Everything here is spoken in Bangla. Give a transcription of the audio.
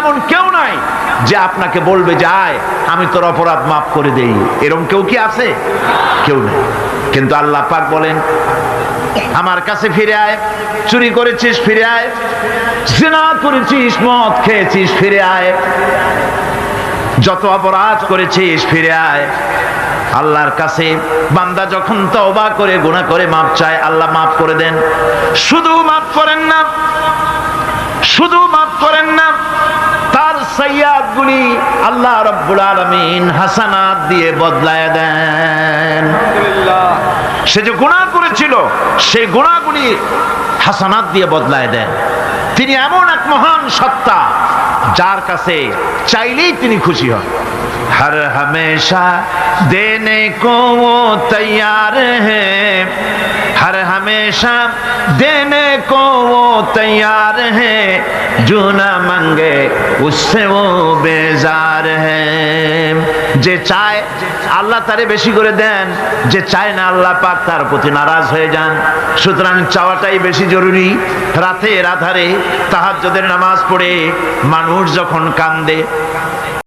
এমন কেউ নাই যে আপনাকে বলবে যে আয় আমি তোর অপরাধ মাফ করে দেই। এরকম কেউ কি আছে? কেউ নেই। কিন্তু আল্লাহ পাক বলেন আমার কাছে ফিরে আয়, চুরি করেছিস ফিরে আয়, জিনা করেছিস, মদ খেয়েছিস ফিরে আয়, যত অপরাধ করেছিস ফিরে আয়। আল্লাহর কাছে বান্দা যখন তওবা করে গুনাহ করে মাফ চায়, আল্লাহ মাফ করে দেন। শুধু মাফ করেন না, শুধু মাফ করেন না, তার সাইয়্যাতগুলি আল্লাহ রাব্বুল আলামিন হাসানাত দিয়ে বদলায় দেন। সে যে গুনাহ করেছিল সেই গুনাহগুলি হাসানাত দিয়ে বদলায় দেন। তিনি এমন এক মহান সত্তা যার কাছে চাইলেই তিনি খুশি হন। हर हमेशा देने को वो तैयार है, हर हमेशा देने को वो तैयार है, जो ना मांगे उससे वो बेजार है। যে চায় আল্লাহ তারে বেশি করে দেন, যে চায় না আল্লাহ পাক তার প্রতি নারাজ হয়ে যান। সুতরাং চাওয়াটাই বেশি জরুরি। রাতের আধারে তাহাজ্জুদের নামাজ পড়ে মানুষ যখন কান্দে,